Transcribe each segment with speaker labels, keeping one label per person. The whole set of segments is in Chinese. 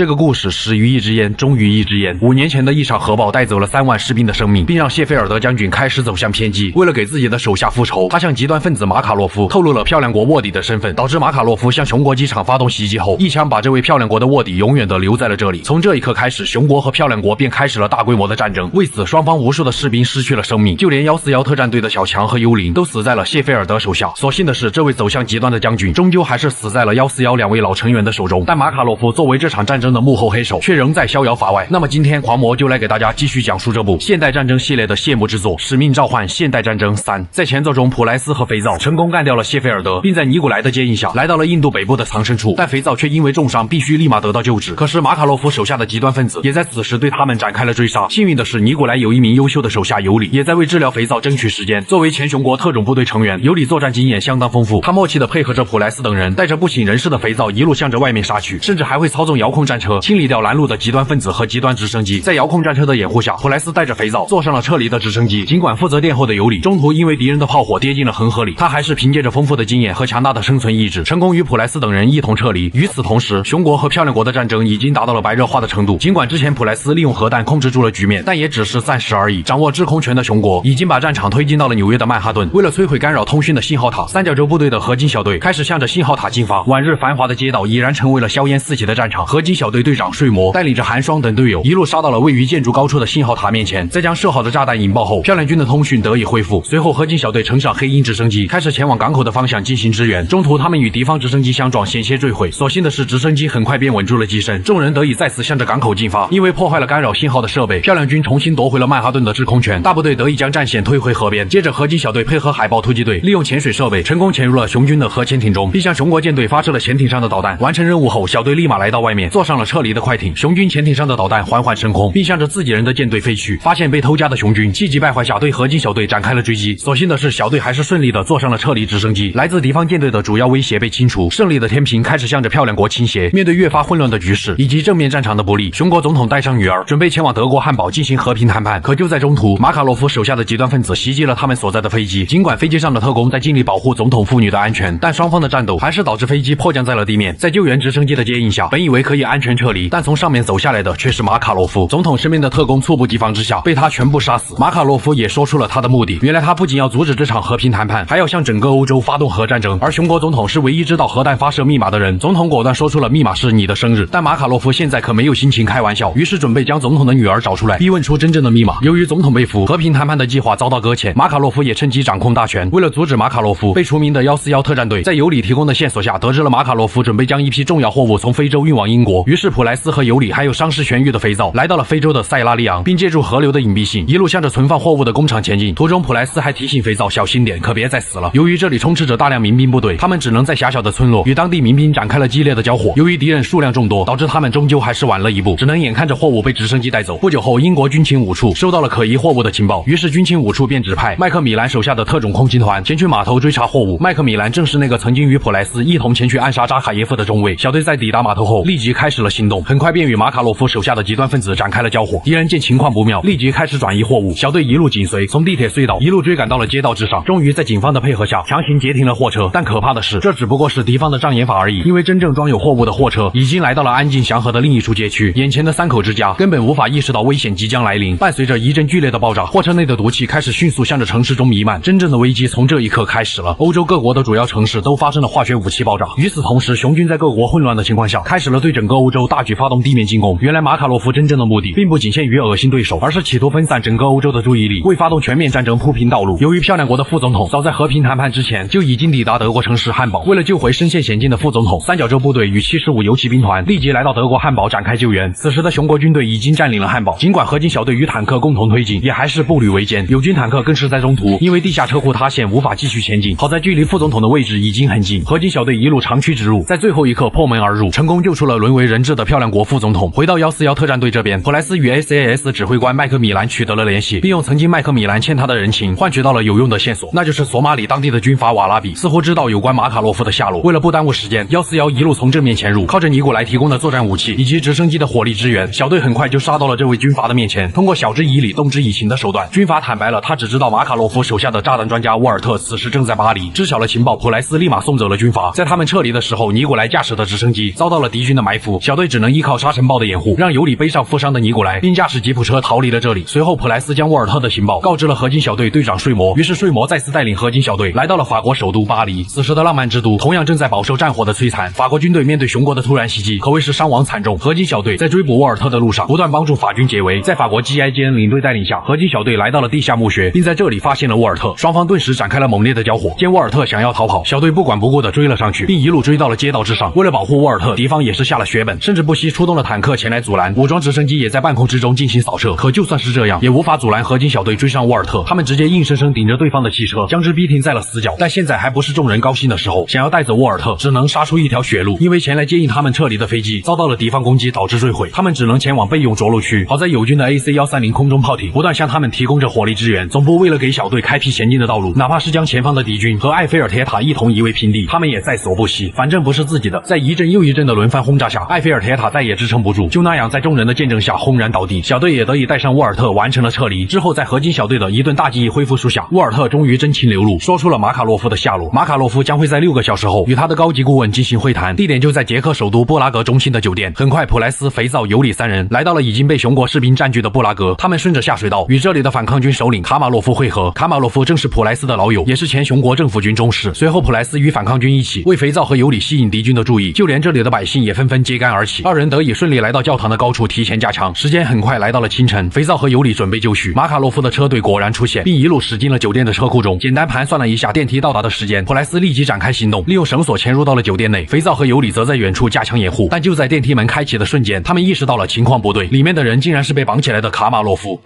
Speaker 1: 这个故事始于一支烟，终于一支烟。5年前的一场核爆带走了3万士兵的生命，并让谢菲尔德将军开始走向偏激。为了给自己的手下复仇，他向极端分子马卡洛夫透露了漂亮国卧底的身份，导致马卡洛夫向熊国机场发动袭击后，一枪把这位漂亮国的卧底永远的留在了这里。从这一刻开始，熊国和漂亮国便开始了大规模的战争。为此，双方无数的士兵失去了生命，就连141特战队的小强和幽灵都死在了谢菲尔德手下。所幸的是，这位走向极端的将军终究还是死在了141两位老成员的手中。但马卡洛夫作为这场战争的幕后黑手，却仍在逍遥法外。那么今天狂魔就来给大家继续讲述这部现代战争系列的谢幕之作《使命召唤：现代战争3》。在前作中，普莱斯和肥皂成功干掉了谢菲尔德，并在尼古莱的接应下来到了印度北部的藏身处，但肥皂却因为重伤必须立马得到救治。可是马卡洛夫手下的极端分子也在此时对他们展开了追杀。幸运的是，尼古莱有一名优秀的手下尤里，也在为治疗肥皂争取时间。作为前熊国特种部队成员，尤里作战经验相当丰富，他默契地配合着普莱斯等人，带着不省人事的肥皂一路向着外面杀去，甚至还会操纵遥控战车清理掉拦路的极端分子和极端直升机。在遥控战车的掩护下，普莱斯带着肥皂坐上了撤离的直升机。尽管负责殿后的尤里中途因为敌人的炮火跌进了恒河里，他还是凭借着丰富的经验和强大的生存意志，成功与普莱斯等人一同撤离。与此同时，熊国和漂亮国的战争已经达到了白热化的程度。尽管之前普莱斯利用核弹控制住了局面，但也只是暂时而已。掌握制空权的熊国已经把战场推进到了纽约的曼哈顿。为了摧毁干扰通讯的信号塔，三角洲部队的合金小队开始向着信号塔进发。晚日繁华的街道已然成为了硝烟四起的战场。合金小队队长睡魔带领着寒霜等队友一路杀到了位于建筑高处的信号塔面前。在将设好的炸弹引爆后，漂亮军的通讯得以恢复。随后合金小队乘上黑鹰直升机，开始前往港口的方向进行支援。中途他们与敌方直升机相撞，险些坠毁。所幸的是，直升机很快便稳住了机身，众人得以再次向着港口进发。因为破坏了干扰信号的设备，漂亮军重新夺回了曼哈顿的制空权。大部队得以将战线推回河边。接着合金小队配合海豹突击队，利用潜水设备成功潜入了熊军的核潜艇中，并向熊国舰队发射了潜艇上的导弹。完成任务后，小队立马来到外面，坐上了撤离的快艇。熊军潜艇上的导弹缓缓升空，并向着自己人的舰队飞去。发现被偷家的熊军气急败坏下，对合金小队展开了追击。所幸的是，小队还是顺利的坐上了撤离直升机。来自敌方舰队的主要威胁被清除，胜利的天平开始向着漂亮国倾斜。面对越发混乱的局势以及正面战场的不利，熊国总统带上女儿，准备前往德国汉堡进行和平谈判。可就在中途，马卡洛夫手下的极端分子袭击了他们所在的飞机。尽管飞机上的特工在尽力保护总统妇女的安全，但双方的战斗还是导致飞机迫降在了地面。在救援直升机的接应下，本以为可以安全撤离，但从上面走下来的却是马卡洛夫。总统身边的特工猝不及防之下被他全部杀死。马卡洛夫也说出了他的目的，原来他不仅要阻止这场和平谈判，还要向整个欧洲发动核战争。而熊国总统是唯一知道核弹发射密码的人，总统果断说出了密码是你的生日。但马卡洛夫现在可没有心情开玩笑，于是准备将总统的女儿找出来，逼问出真正的密码。由于总统被俘，和平谈判的计划遭到搁浅，马卡洛夫也趁机掌控大权。为了阻止马卡洛夫，被除名的141特战队在尤里提供的线索下，得知了马卡洛夫准备将一批重要货物从非洲运往英国。于是普莱斯和尤里还有伤势痊愈的肥皂来到了非洲的塞拉利昂，并借助河流的隐蔽性，一路向着存放货物的工厂前进。途中普莱斯还提醒肥皂小心点，可别再死了。由于这里充斥着大量民兵部队，他们只能在狭小的村落与当地民兵展开了激烈的交火。由于敌人数量众多，导致他们终究还是晚了一步，只能眼看着货物被直升机带走。不久后，英国军情5处收到了可疑货物的情报，于是军情5处便指派麦克米兰手下的特种空勤团前去码头追查货物。麦克米兰正是那个曾经与普莱斯一同前去暗杀扎卡耶夫的中尉。小队在抵达码头后立即开始了行动，很快便与马卡洛夫手下的极端分子展开了交火。敌人见情况不妙，立即开始转移货物。小队一路紧随，从地铁隧道一路追赶到了街道之上，终于在警方的配合下强行截停了货车。但可怕的是，这只不过是敌方的障眼法而已，因为真正装有货物的货车已经来到了安静祥和的另一处街区。眼前的3口之家根本无法意识到危险即将来临。伴随着一阵剧烈的爆炸，货车内的毒气开始迅速向着城市中弥漫。真正的危机从这一刻开始了。欧洲各国的主要城市都发生了化学武器爆炸。与此同时，熊军在各国混乱的情况下，开始了对整个欧洲大举发动地面进攻。原来马卡洛夫真正的目的并不仅限于恶心对手，而是企图分散整个欧洲的注意力，为发动全面战争铺平道路。由于漂亮国的副总统早在和平谈判之前就已经抵达德国城市汉堡，为了救回身陷险境的副总统，三角洲部队与75游骑兵团立即来到德国汉堡展开救援。此时的熊国军队已经占领了汉堡，尽管合金小队与坦克共同推进，也还是步履维艰。友军坦克更是在中途因为地下车库塌陷无法继续前进。好在距离副总统的位置已经很近，合金小队一路长驱直入，在最后一刻破门而入，成功救出了沦为人质的漂亮国副总统。回到141特战队这边，普莱斯与 SAS 指挥官麦克米兰取得了联系，并用曾经麦克米兰欠他的人情换取到了有用的线索，那就是索马里当地的军阀瓦拉比似乎知道有关马卡洛夫的下落。为了不耽误时间，141一路从正面潜入，靠着尼古莱提供的作战武器以及直升机的火力支援，小队很快就杀到了这位军阀的面前。通过晓之以理动之以情的手段，军阀坦白了他只知道马卡洛夫手下的炸弹专家沃尔特此时正在巴黎。知晓了情报，普莱斯立马送走了军阀。在他们撤离的时候，尼古莱驾驶的直升机遭到了敌军的埋伏，小队只能依靠沙尘暴的掩护，让尤里背上负伤的尼古莱，并驾驶吉普车逃离了这里。随后，普莱斯将沃尔特的情报告知了合金小队队长睡魔，于是睡魔再次带领合金小队来到了法国首都巴黎。此时的浪漫之都同样正在饱受战火的摧残，法国军队面对熊国的突然袭击，可谓是伤亡惨重。合金小队在追捕沃尔特的路上，不断帮助法军解围。在法国 GIGN 领队带领下，合金小队来到了地下墓穴，并在这里发现了沃尔特，双方顿时展开了猛烈的交火。见沃尔特想要逃跑，小队不管不顾地追了上去，并一路追到了街道之上。为了保护沃尔特，敌方也是下了血本，甚至不惜出动了坦克前来阻拦，武装直升机也在半空之中进行扫射。可就算是这样，也无法阻拦合金小队追上沃尔特。他们直接硬生生顶着对方的汽车，将之逼停在了死角。但现在还不是众人高兴的时候，想要带走沃尔特，只能杀出一条血路。因为前来接应他们撤离的飞机遭到了敌方攻击，导致坠毁，他们只能前往备用着陆区。好在友军的 AC-130空中炮艇不断向他们提供着火力支援。总部为了给小队开辟前进的道路，哪怕是将前方的敌军和埃菲尔铁塔一同夷为平地，他们也在所不惜。反正不是自己的，在一阵又一阵的轮番轰炸下，埃菲尔铁塔再也支撑不住，就那样在众人的见证下轰然倒地。小队也得以带上沃尔特完成了撤离。之后在合金小队的一顿大记忆恢复术下，沃尔特终于真情流露，说出了马卡洛夫的下落。马卡洛夫将会在6个小时后与他的高级顾问进行会谈，地点就在捷克首都布拉格中心的酒店。很快，普莱斯、肥皂、尤里三人来到了已经被熊国士兵占据的布拉格。他们顺着下水道与这里的反抗军首领卡马洛夫会合。卡马洛夫正是普莱斯的老友，也是前熊国政府军中士。随后，普莱斯与反抗军一起为肥皂和尤里吸引敌军的注意，就连这里的百姓也纷纷揭竿而起。二人得以顺利来到教堂的高处提前加强。时间很快来到了清晨，肥皂和尤里准备就绪，马卡洛夫的车队果然出现，并一路驶进了酒店的车库中。简单盘算了一下电梯到达的时间，普莱斯立即展开行动，利用绳索潜入到了酒店内。肥皂和尤里则在远处加强掩护。但就在电梯门开启的瞬间，他们意识到了情况不对，里面的人竟然是被绑起来的卡马洛夫。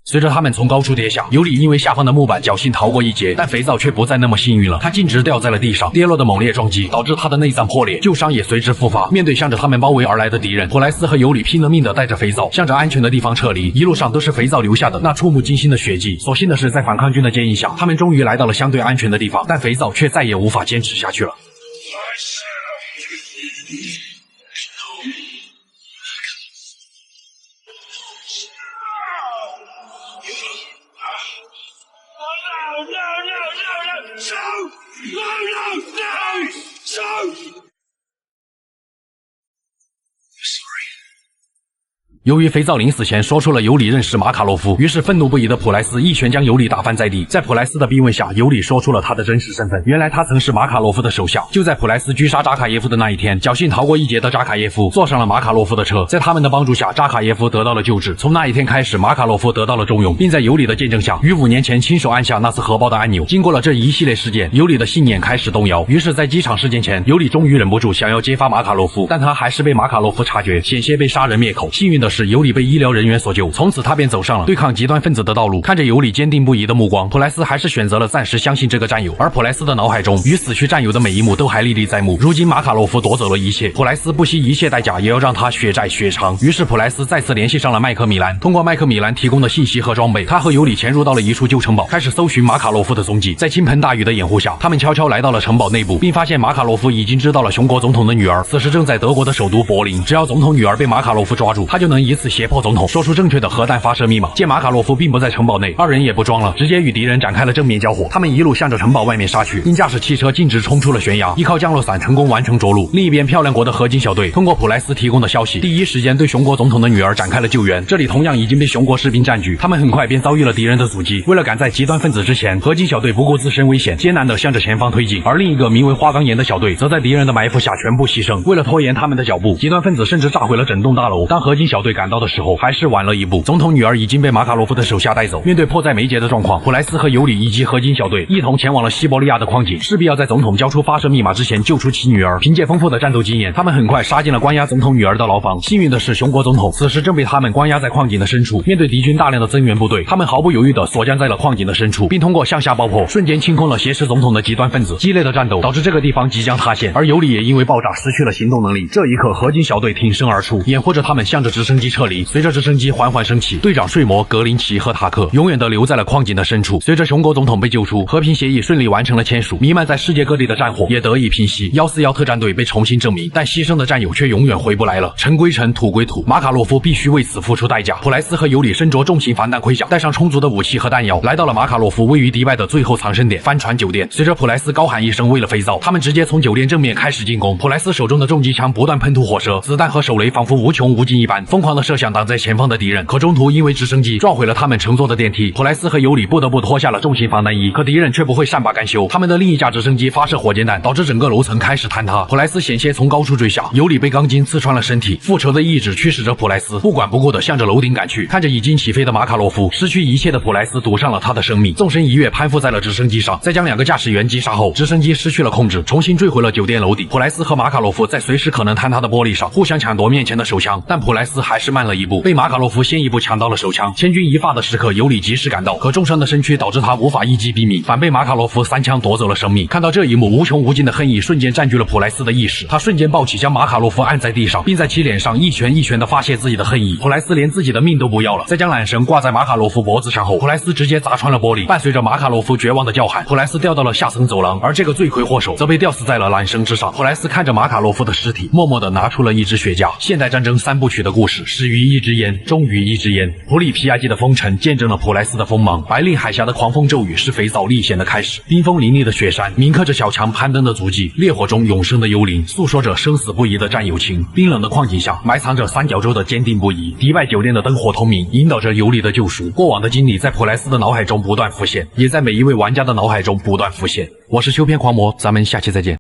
Speaker 1: 随着他们从高处跌下，尤里因为下方的木板侥幸逃过一劫，但肥皂却不再那么幸运了。他径直掉在了地上，跌落的猛烈撞击导致他的内脏破裂，旧伤也随之复发。面对向着他们包围而来的敌人，普莱斯和尤里拼了命地带着肥皂向着安全的地方撤离。一路上都是肥皂留下的那触目惊心的血迹。所幸的是，在反抗军的接应下，他们终于来到了相对安全的地方，但肥皂却再也无法坚持下去了。由于肥皂临死前说出了尤里认识马卡洛夫，于是愤怒不已的普莱斯一拳将尤里打翻在地。在普莱斯的逼问下，尤里说出了他的真实身份，原来他曾是马卡洛夫的手下。就在普莱斯狙杀扎卡耶夫的那一天，侥幸逃过一劫的扎卡耶夫坐上了马卡洛夫的车，在他们的帮助下，扎卡耶夫得到了救治。从那一天开始，马卡洛夫得到了重用，并在尤里的见证下，于5年前亲手按下那次核爆的按钮。经过了这一系列事件，尤里的信念开始动摇。于是，在机场事件前，尤里终于忍不住想要揭发马卡洛夫，但他还是被马卡洛夫察觉，险些被杀人灭口。幸运的是，尤里被医疗人员所救，从此他便走上了对抗极端分子的道路。看着尤里坚定不移的目光，普莱斯还是选择了暂时相信这个战友。而普莱斯的脑海中与死去战友的每一幕都还历历在目。如今马卡洛夫夺走了一切，普莱斯不惜一切代价也要让他血债血偿。于是普莱斯再次联系上了麦克米兰，通过麦克米兰提供的信息和装备，他和尤里潜入到了一处旧城堡，开始搜寻马卡洛夫的踪迹。在倾盆大雨的掩护下，他们悄悄来到了城堡内部，并发现马卡洛夫已经知道了熊国总统的女儿此时正在德国的首都柏林。只要总统女儿被马卡洛夫抓住，他就能以此胁迫总统说出正确的核弹发射密码。见马卡洛夫并不在城堡内，二人也不装了，直接与敌人展开了正面交火。他们一路向着城堡外面杀去，并驾驶汽车径直冲出了悬崖，依靠降落伞成功完成着陆。另一边，漂亮国的合金小队通过普莱斯提供的消息，第一时间对熊国总统的女儿展开了救援。这里同样已经被熊国士兵占据，他们很快便遭遇了敌人的阻击。为了赶在极端分子之前，合金小队不顾自身危险，艰难地向着前方推进。而另一个名为花岗岩的小队则在敌人的埋伏下全部牺牲。为了拖延他们的脚步，极端分子甚至炸毁了整栋大楼。当合金小队赶到的时候，还是晚了一步。总统女儿已经被马卡洛夫的手下带走。面对迫在眉睫的状况，普莱斯和尤里以及合金小队一同前往了西伯利亚的矿井，势必要在总统交出发射密码之前救出其女儿。凭借丰富的战斗经验，他们很快杀进了关押总统女儿的牢房。幸运的是，熊国总统此时正被他们关押在矿井的深处。面对敌军大量的增援部队，他们毫不犹豫地锁降在了矿井的深处，并通过向下爆破瞬间清空了挟持总统的极端分子。激烈的战斗导致这个地方即将塌陷，而尤里也因为爆炸失去了行动能力。这一刻，合金小队挺身而出，掩护着他们向着直升机机撤离。随着直升机缓缓升起，队长睡魔、格林奇和塔克永远地留在了矿井的深处。随着熊国总统被救出，和平协议顺利完成了签署，弥漫在世界各地的战火也得以平息。141特战队被重新证明，但牺牲的战友却永远回不来了。尘归尘，土归土，马卡洛夫必须为此付出代价。普莱斯和尤里身着重型防弹盔甲，带上充足的武器和弹药，来到了马卡洛夫位于迪拜的最后藏身点——帆船酒店。随着普莱斯高喊一声为了肥皂，他们直接从酒店正面开始进攻。普莱斯手中的重机枪不断喷吐火舌，子弹和手雷仿佛无穷无尽一般，疯狂的射向挡在前方的敌人。可中途因为直升机撞毁了他们乘坐的电梯，普莱斯和尤里不得不脱下了重型防弹衣。可敌人却不会善罢甘休，他们的另一架直升机发射火箭弹，导致整个楼层开始坍塌。普莱斯险些从高处坠下，尤里被钢筋刺穿了身体。复仇的意志驱使着普莱斯不管不顾地向着楼顶赶去。看着已经起飞的马卡洛夫，失去一切的普莱斯赌上了他的生命，纵身一跃攀附在了直升机上，在将两个驾驶员击杀后，直升机失去了控制，重新坠回了酒店楼顶。普莱斯和马卡洛夫在随时可能坍塌的玻璃上互相抢夺面前的手枪，但普莱斯还是慢了一步，被马卡洛夫先一步抢到了手枪。千钧一发的时刻，尤里及时赶到，可重伤的身躯导致他无法一击毙命，反被马卡洛夫3枪夺走了生命。看到这一幕，无穷无尽的恨意瞬间占据了普莱斯的意识，他瞬间抱起将马卡洛夫按在地上，并在其脸上一拳一拳地发泄自己的恨意。普莱斯连自己的命都不要了，在将缆绳挂在马卡洛夫脖子上后，普莱斯直接砸穿了玻璃，伴随着马卡洛夫绝望的叫喊，普莱斯掉到了下层走廊，而这个罪魁祸首则被吊死在了缆绳之上。普莱斯看着马卡洛夫的尸体，默默地拿出了一支雪茄。现代战争3部曲的故事始于一支烟，终于一支烟。普里皮亚季的风尘见证了普莱斯的锋芒，白令海峡的狂风骤雨是肥皂历险的开始。冰封林立的雪山铭刻着小强攀登的足迹，烈火中永生的幽灵诉说着生死不移的战友情。冰冷的矿井下埋藏着三角洲的坚定不移。迪拜酒店的灯火通明，引导着尤里的救赎。过往的经历在普莱斯的脑海中不断浮现，也在每一位玩家的脑海中不断浮现。我是修片狂魔，咱们下期再见。